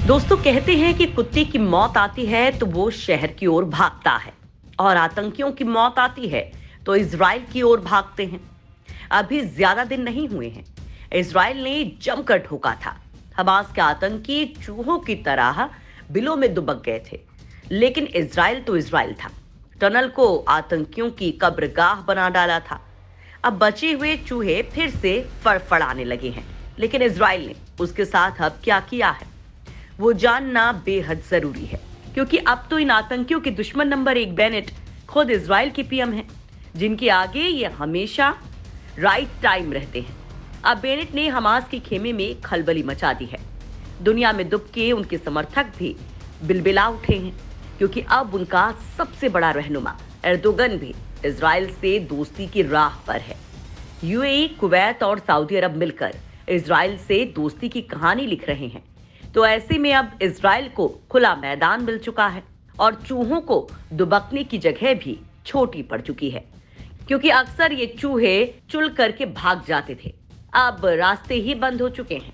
दोस्तों कहते हैं कि कुत्ते की मौत आती है तो वो शहर की ओर भागता है और आतंकियों की मौत आती है तो इजराइल की ओर भागते हैं। अभी ज्यादा दिन नहीं हुए हैं, इजराइल ने जमकर ठोका था। हमास के आतंकी चूहों की तरह बिलों में दुबक गए थे, लेकिन इजराइल तो इजराइल था। टनल को आतंकियों की कब्रगाह बना डाला था। अब बचे हुए चूहे फिर से फड़फड़ाने लगे हैं, लेकिन इजराइल ने उसके साथ अब क्या किया है वो जानना बेहद जरूरी है, क्योंकि अब तो इन आतंकियों के दुश्मन नंबर 1 बेनेट खुद इजराइल के पीएम हैं, जिनके आगे ये हमेशा राइट टाइम रहते हैं। अब बेनेट ने हमास के खेमे में खलबली मचा दी है। दुनिया में दुबके उनके समर्थक भी बिलबिला उठे हैं, क्योंकि अब उनका सबसे बड़ा रहनुमा एर्दोगन भी इजराइल से दोस्ती की राह पर है। यूएई, कुवैत और सऊदी अरब मिलकर इजराइल से दोस्ती की कहानी लिख रहे हैं। तो ऐसे में अब इजराइल को खुला मैदान मिल चुका है और चूहों को दुबकने की जगह भी छोटी पड़ चुकी है, क्योंकि अक्सर ये चूहे चुल करके भाग जाते थे। अब रास्ते ही बंद हो चुके हैं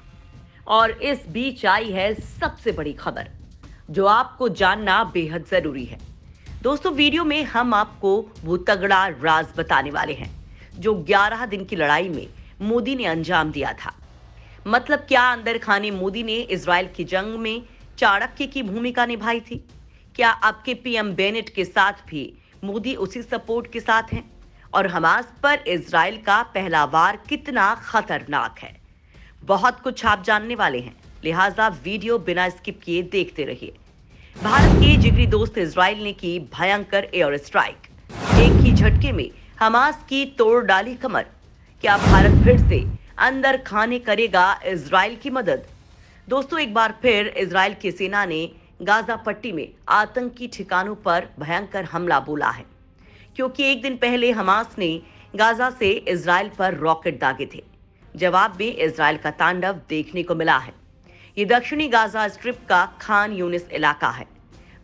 और इस बीच आई है सबसे बड़ी खबर जो आपको जानना बेहद जरूरी है। दोस्तों, वीडियो में हम आपको वो तगड़ा राज बताने वाले हैं जो 11 दिन की लड़ाई में मोदी ने अंजाम दिया था। मतलब क्या अंदर खाने मोदी ने इजराइल की जंग में चाणक्य की भूमिका निभाई थी? क्या आपके पीएम बेनेट के साथ भी मोदी उसी सपोर्ट के साथ हैं? और हमास पर इजराइल का पहला वार कितना खतरनाक है, बहुत कुछ आप जानने वाले हैं, लिहाजा वीडियो बिना स्किप किए देखते रहिए। भारत के जिगरी दोस्त इजराइल ने की भयंकर एयर स्ट्राइक। एक ही झटके में हमास की तोड़ डाली कमर। क्या भारत फिर से अंदर खाने करेगा इजराइल की मदद? दोस्तों, एक बार फिर इजराइल की सेना ने गाजा पट्टी में आतंकी ठिकानों पर भयंकर हमला बोला है, क्योंकि एक दिन पहले हमास ने गाजा से इजराइल पर रॉकेट दागे थे। जवाब में इजराइल का तांडव देखने को मिला है। ये दक्षिणी गाजा स्ट्रिप का खान यूनिस इलाका है।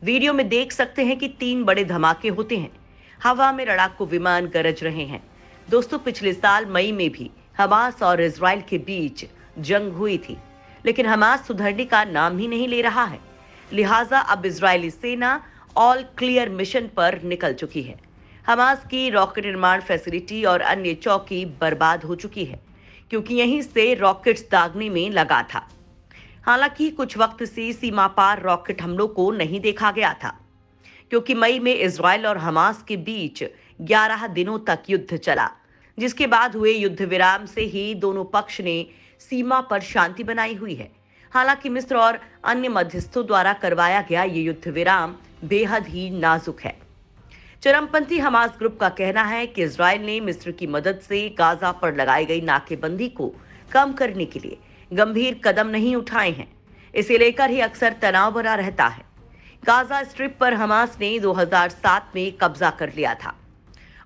वीडियो में देख सकते हैं कि 3 बड़े धमाके होते हैं। हवा में लड़ाकू विमान गरज रहे हैं। दोस्तों, पिछले साल मई में भी हमास और इजराइल के बीच जंग हुई थी, लेकिन हमास सुधरने का नाम ही नहीं ले रहा है। लिहाजा अब इजरायली सेना ऑल क्लियर मिशन पर निकल चुकी है। हमास की रॉकेट निर्माण फैसिलिटी और अन्य चौकी बर्बाद हो चुकी है, क्योंकि यहीं से रॉकेट्स दागने में लगा था। हालांकि कुछ वक्त से सीमा पार रॉकेट हमलों को नहीं देखा गया था, क्योंकि मई में इजराइल और हमास के बीच 11 दिनों तक युद्ध चला, जिसके बाद हुए युद्ध विराम से ही दोनों पक्ष ने सीमा पर शांति बनाई हुई है। हालांकि मिस्र और अन्य मध्यस्थों द्वारा करवाया गया ये युद्ध विराम बेहद ही नाजुक है। चरमपंथी हमास ग्रुप का कहना है कि इजराइल ने मिस्र की मदद से गाजा पर लगाई गई नाकेबंदी को कम करने के लिए गंभीर कदम नहीं उठाए हैं। इसे लेकर ही अक्सर तनाव बना रहता है। गाजा स्ट्रिप पर हमास ने 2007 में कब्जा कर लिया था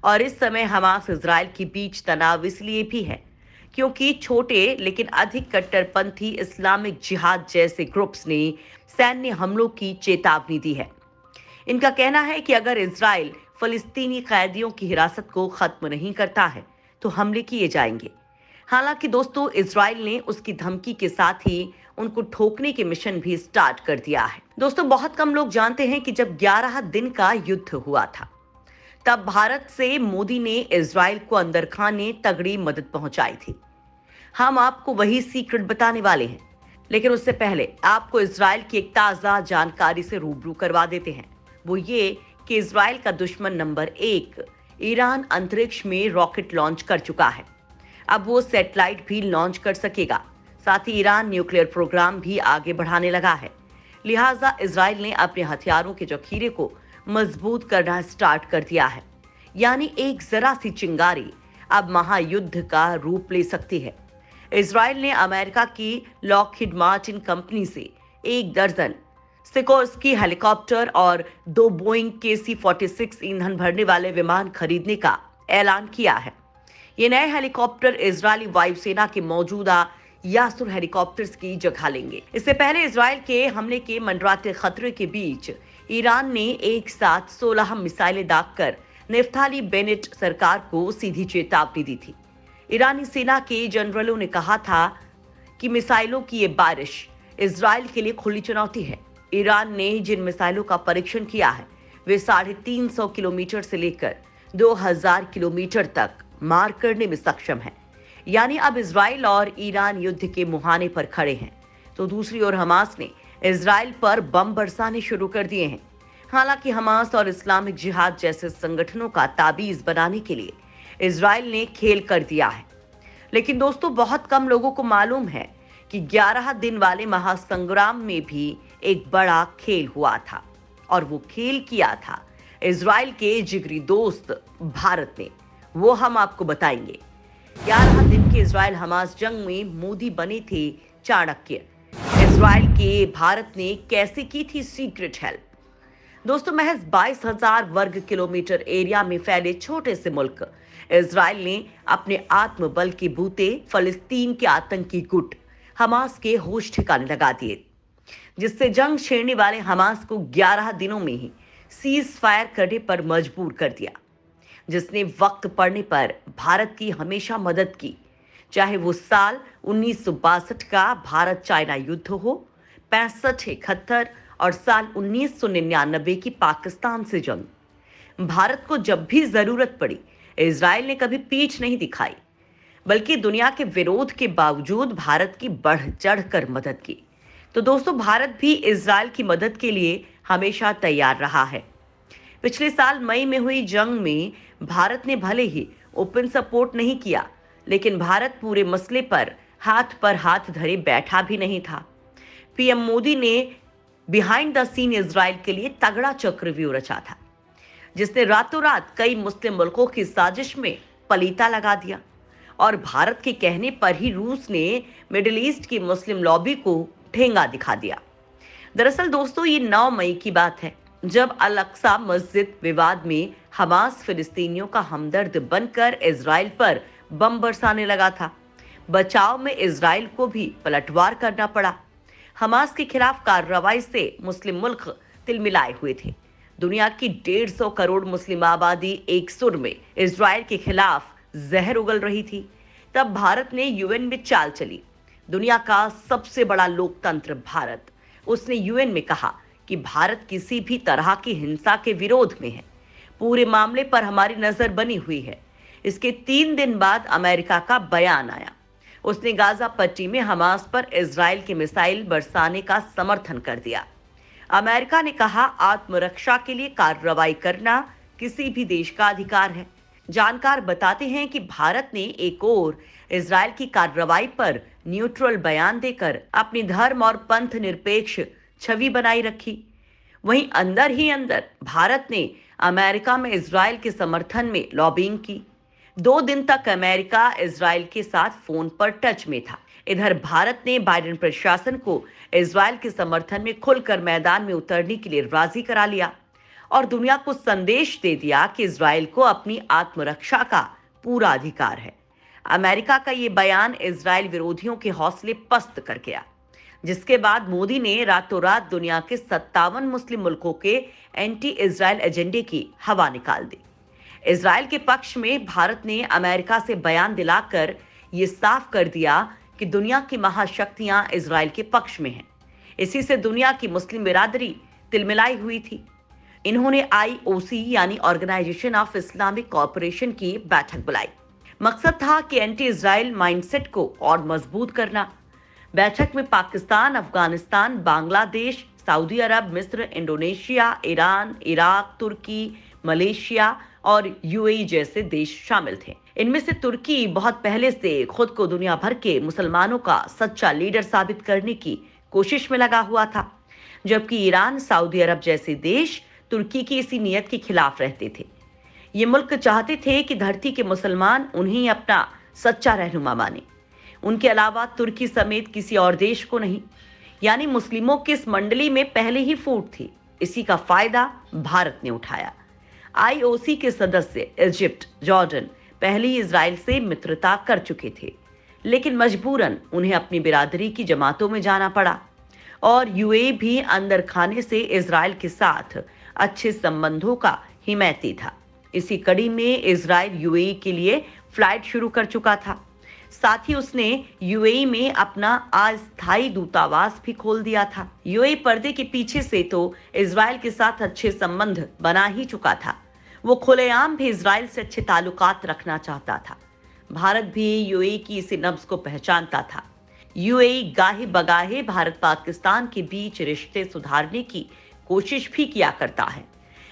और इस समय हमास इजराइल के बीच तनाव इसलिए भी है क्योंकि छोटे लेकिन अधिक कट्टरपंथी इस्लामिक जिहाद जैसे ग्रुप्स ने सैन्य हमलों की चेतावनी दी है। इनका कहना है कि अगर इजराइल फलस्तीनी कैदियों की हिरासत को खत्म नहीं करता है तो हमले किए जाएंगे। हालांकि दोस्तों, इजराइल ने उसकी धमकी के साथ ही उनको ठोकने के मिशन भी स्टार्ट कर दिया है। दोस्तों, बहुत कम लोग जानते हैं कि जब 11 दिन का युद्ध हुआ था, तब भारत से मोदी ने इजराइल को अंदर खाने तगड़ी मदद पहुंचाई थी। हम आपको वही सीक्रेट बताने वाले हैं, लेकिन उससे पहले आपको इजराइल की एक ताजा जानकारी से रूबरू करवा देते हैं। वो ये कि इजराइल का दुश्मन नंबर 1 ईरान अंतरिक्ष में रॉकेट लॉन्च कर चुका है। अब वो सैटेलाइट भी लॉन्च कर सकेगा। साथ ही ईरान न्यूक्लियर प्रोग्राम भी आगे बढ़ाने लगा है। लिहाजा इजराइल ने अपने हथियारों के जखीरे को मजबूत करना स्टार्ट कर दिया है। यानी एक जरा सी चिंगारी अब महायुद्ध का रूप ले सकती है। इजराइल ने अमेरिका की लॉकहीड मार्टिन कंपनी से 1 दर्जन सिकोर्स्की हेलीकॉप्टर और 2 बोइंग KC-46 ईंधन भरने वाले विमान खरीदने का ऐलान किया है। ये नए हेलीकॉप्टर इजरायली वायुसेना के मौजूदा यासुर हेलीकॉप्टर्स की जगह लेंगे। इससे पहले इजराइल के हमले के मंडराते खतरे के बीच ईरान ने एक साथ 16 मिसाइलें दागकर नेफ्ताली बेनेट सरकार को सीधी चेतावनी दी थी। ईरानी सेना के जनरलों ने कहा था कि मिसाइलों की ये बारिश इजराइल के लिए खुली चुनौती है। ईरान ने जिन मिसाइलों का परीक्षण किया है वे 350 किलोमीटर से लेकर 2000 किलोमीटर तक मार करने में सक्षम है। यानी अब इजराइल और ईरान युद्ध के मुहाने पर खड़े हैं, तो दूसरी ओर हमास ने इजराइल पर बम बरसाने शुरू कर दिए हैं। हालांकि हमास और इस्लामिक जिहाद जैसे संगठनों का ताबीज बनाने के लिए इजराइल ने खेल कर दिया है। लेकिन दोस्तों, बहुत कम लोगों को मालूम है कि 11 दिन वाले महासंग्राम में भी एक बड़ा खेल हुआ था, और वो खेल किया था इजराइल के जिगरी दोस्त भारत ने। वो हम आपको बताएंगे। 11 दिन के इजराइल हमास जंग में मोदी बने थे चाणक्य। इजराइल के भारत ने कैसे की थी सीक्रेट हेल्प। दोस्तों, महज 22,000 वर्ग किलोमीटर एरिया में फैले छोटे से मुल्क इजराइल ने अपने आत्मबल के बूते फलस्तीन के आतंकी गुट हमास के होश ठिकाने लगा दिए, जिससे जंग छेड़ने वाले हमास को 11 दिनों में ही सीज फायर करने पर मजबूर कर दिया, जिसने वक्त पड़ने पर भारत की हमेशा मदद की। चाहे वो साल 1962 का भारत चाइना युद्ध हो, 65-71 और साल 1999 की पाकिस्तान से जंग। भारत को जब भी जरूरत पड़ी इजराइल ने कभी पीठ नहीं दिखाई, बल्कि दुनिया के विरोध के बावजूद भारत की बढ़ चढ़ कर मदद की। तो दोस्तों, भारत भी इजराइल की मदद के लिए हमेशा तैयार रहा है। पिछले साल मई में हुई जंग में भारत ने भले ही ओपन सपोर्ट नहीं किया, लेकिन भारत पूरे मसले पर हाथ धरे बैठा भी नहीं था। पीएम मोदी ने बिहाइंड द सीन इजराइल के लिए तगड़ा चक्रव्यूह रचा था, जिसने रातों रात कई मुस्लिम मुल्कों की साजिश में पलीता लगा दिया। और भारत के कहने पर ही रूस ने मिडिल ईस्ट की मुस्लिम लॉबी को ठेंगा दिखा दिया। दरअसल दोस्तों, ये 9 मई की बात है, जब अल अक्सा मस्जिद विवाद में हमास फिलिस्तीनियों का हमदर्द बनकर इजराइल पर बम बरसाने लगा था। बचाव में इजराइल को भी पलटवार करना पड़ा। हमास के खिलाफ कार्रवाई से मुस्लिम मुल्क तिलमिलाए हुए थे। दुनिया की 150 करोड़ मुस्लिम आबादी एक सुर में इजराइल के खिलाफ जहर उगल रही थी। तब भारत ने यूएन में चाल चली। दुनिया का सबसे बड़ा लोकतंत्र भारत, उसने यूएन में कहा कि भारत किसी भी तरह की हिंसा के विरोध में है। पूरे मामले पर हमारी नजर बनी हुई है। इसके 3 दिन बाद अमेरिका का बयान आया। उसने गाजा पट्टी में हमास पर इजराइल के मिसाइल बरसाने का समर्थन कर दिया। अमेरिका ने कहा, आत्मरक्षा के लिए कार्रवाई करना किसी भी देश का अधिकार है। जानकार बताते हैं कि भारत ने एक और इजराइल की कार्रवाई पर न्यूट्रल बयान देकर अपनी धर्म और पंथ निरपेक्ष छवि बनाई रखी। वहीं अंदर ही अंदर भारत ने अमेरिका में इजराइल के समर्थन में लॉबिंग की। 2 दिन तक अमेरिका इजराइल के साथ फोन पर टच में था। इधर भारत ने बाइडेन प्रशासन को इजराइल के समर्थन में खुलकर मैदान में उतरने के लिए राजी करा लिया और दुनिया को संदेश दे दिया कि इजराइल को अपनी आत्मरक्षा का पूरा अधिकार है। अमेरिका का ये बयान इजराइल विरोधियों के हौसले पस्त कर गया, जिसके बाद मोदी ने रातों रात दुनिया के 57 मुस्लिम मुल्कों के एंटी इजराइल एजेंडे की हवा निकाल दी। इजराइल के पक्ष में भारत ने अमेरिका से बयान दिलाकर ये साफ कर दिया कि दुनिया की महाशक्तियां इजराइल के पक्ष में हैं। इसी से दुनिया की मुस्लिम बिरादरी तिलमिलाई हुई थी। इन्होंने IOC यानी ऑर्गेनाइजेशन ऑफ इस्लामिक कोऑपरेशन की बैठक बुलाई। मकसद था कि एंटी इजराइल माइंडसेट को और मजबूत करना। बैठक में पाकिस्तान, अफगानिस्तान, बांग्लादेश, सऊदी अरब, मिस्र, इंडोनेशिया, ईरान, इराक, तुर्की, मलेशिया और UAE जैसे देश शामिल थे। इनमें से तुर्की बहुत पहले से खुद को दुनिया भर के मुसलमानों का सच्चा लीडर साबित करने की कोशिश में लगा हुआ था, जबकि ईरान, सऊदी अरब जैसे देश तुर्की की इसी नीयत के खिलाफ रहते थे। ये मुल्क चाहते थे कि धरती के मुसलमान उन्हें अपना सच्चा रहनुमा माने, उनके अलावा तुर्की समेत किसी और देश को नहीं। यानी मुस्लिमों की इस मंडली में पहले ही फूट थी। इसी का फायदा भारत ने उठाया। IOC के सदस्य इजिप्ट, जॉर्डन पहले ही इजराइल से मित्रता कर चुके थे, लेकिन मजबूरन उन्हें अपनी बिरादरी की जमातों में जाना पड़ा और UAE भी अंदर खाने से इजराइल के साथ अच्छे संबंधों का हिमैती था। इसी कड़ी में इजराइल UAE के लिए फ्लाइट शुरू कर चुका था। साथ ही उसने यूएई में अपना अस्थायी दूतावास भी खोल दिया था। यूएई पर्दे के पीछे से तो इजराइल के साथ अच्छे संबंध बना ही चुका था। वो खुलेआम भी इजराइल से अच्छे ताल्लुकात रखना चाहता था। भारत भी यूएई की इसी नब्ज को पहचानता था। यूएई गाहे बगाहे भारत पाकिस्तान के बीच रिश्ते सुधारने की कोशिश भी किया करता है।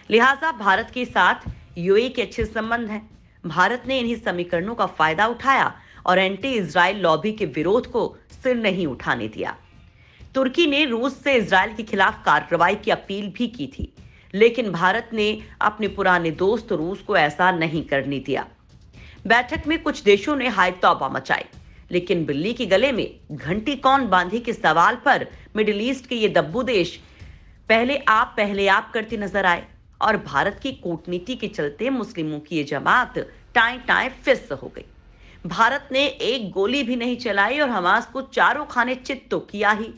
लिहाजा भारत के साथ यूएई के अच्छे संबंध हैं। भारत ने इन्हीं समीकरणों का फायदा उठाया और एंटी इजराइल लॉबी के विरोध को सिर नहीं उठाने दिया। तुर्की ने रूस से इजराइल के खिलाफ कार्रवाई की अपील भी की थी, लेकिन भारत ने अपने पुराने दोस्त रूस को ऐसा नहीं करने दिया। बैठक में कुछ देशों ने हाय तौबा मचाई, लेकिन बिल्ली के गले में घंटी कौन बांधे के सवाल पर मिडिल ईस्ट के ये दब्बू देश पहले आप करते नजर आए और भारत की कूटनीति के चलते मुस्लिमों की ये जमात टाएं टाएं फिस हो गई। भारत ने एक गोली भी नहीं चलाई और हमास को चारों खाने चित तो किया ही।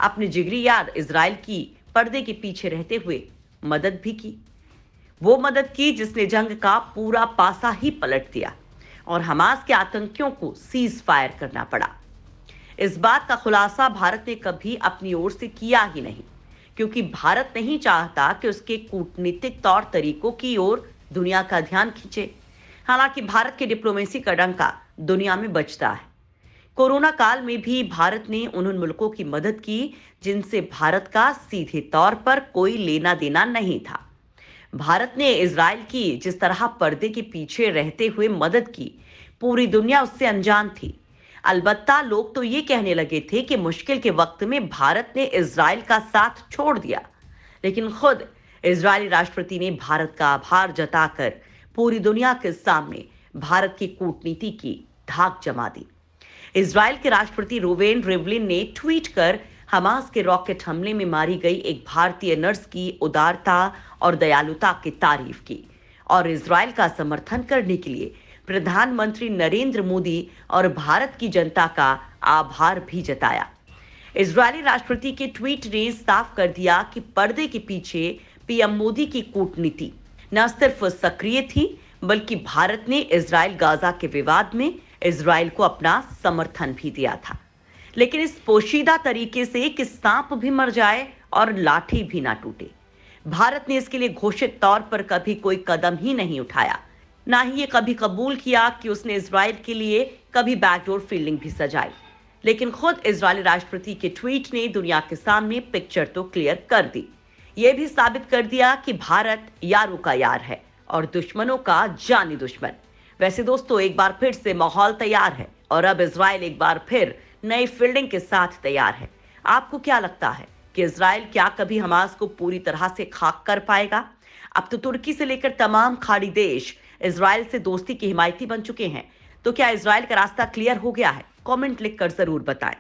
अपने जिगरी यार इजराइल की पर्दे के पीछे रहते हुए मदद भी की। वो मदद की जिसने जंग का पूरा पासा ही पलट दिया और हमास के आतंकियों को सीज फायर करना पड़ा। इस बात का खुलासा भारत ने कभी अपनी ओर से किया ही नहीं, क्योंकि भारत नहीं चाहता कि उसके कूटनीतिक तौर तरीकों की ओर दुनिया का ध्यान खींचे। हालांकि भारत की डिप्लोमेसी का डंका दुनिया में बजता है। कोरोना काल में भी भारत ने उन मुल्कों की मदद की जिनसे भारत का सीधे तौर पर कोई लेना देना नहीं था। भारत ने इजराइल की जिस तरह पर्दे के पीछे रहते हुए मदद की, पूरी दुनिया उससे अनजान थी। अलबत्ता लोग तो ये कहने लगे थे कि मुश्किल के वक्त में भारत ने इजराइल का साथ छोड़ दिया, लेकिन खुद इजरायली राष्ट्रपति ने भारत का आभार जताकर पूरी दुनिया के सामने भारत की कूटनीति की धाक जमा दी। इजराइल के राष्ट्रपति रूवेन रिवलिन ने ट्वीट कर हमास के रॉकेट हमले में मारी गई एक भारतीय नर्स की उदारता और दयालुता की तारीफ की और इजराइल का समर्थन करने के लिए प्रधानमंत्री नरेंद्र मोदी और भारत की जनता का आभार भी जताया। इजरायली राष्ट्रपति के ट्वीट ने साफ कर दिया कि पर्दे के पीछे पीएम मोदी की कूटनीति न सिर्फ सक्रिय थी, बल्कि भारत ने इजराइल गाजा के विवाद में इजराइल को अपना समर्थन भी दिया था, लेकिन इस पोशीदा तरीके से कि सांप भी मर जाए और लाठी भी ना टूटे। भारत ने इसके लिए घोषित तौर पर कभी कोई कदम ही नहीं उठाया, ना ही ये कभी कबूल किया कि उसने इजराइल के लिए कभी बैकडोर फील्डिंग भी सजाई। लेकिन खुद इजरायली राष्ट्रपति के ट्वीट ने दुनिया के सामने पिक्चर तो क्लियर कर दी। ये भी साबित कर दिया कि भारत यारों का यार है और दुश्मनों का जानी दुश्मन। वैसे दोस्तों, एक बार फिर से माहौल तैयार है और अब इजराइल एक बार फिर नई फील्डिंग के साथ तैयार है। आपको क्या लगता है कि इजराइल क्या कभी हमास को पूरी तरह से खाक कर पाएगा? अब तो तुर्की से लेकर तमाम खाड़ी देश इजराइल से दोस्ती के हिमायती बन चुके हैं। तो क्या इजराइल का रास्ता क्लियर हो गया है? कमेंट लिखकर जरूर बताएं।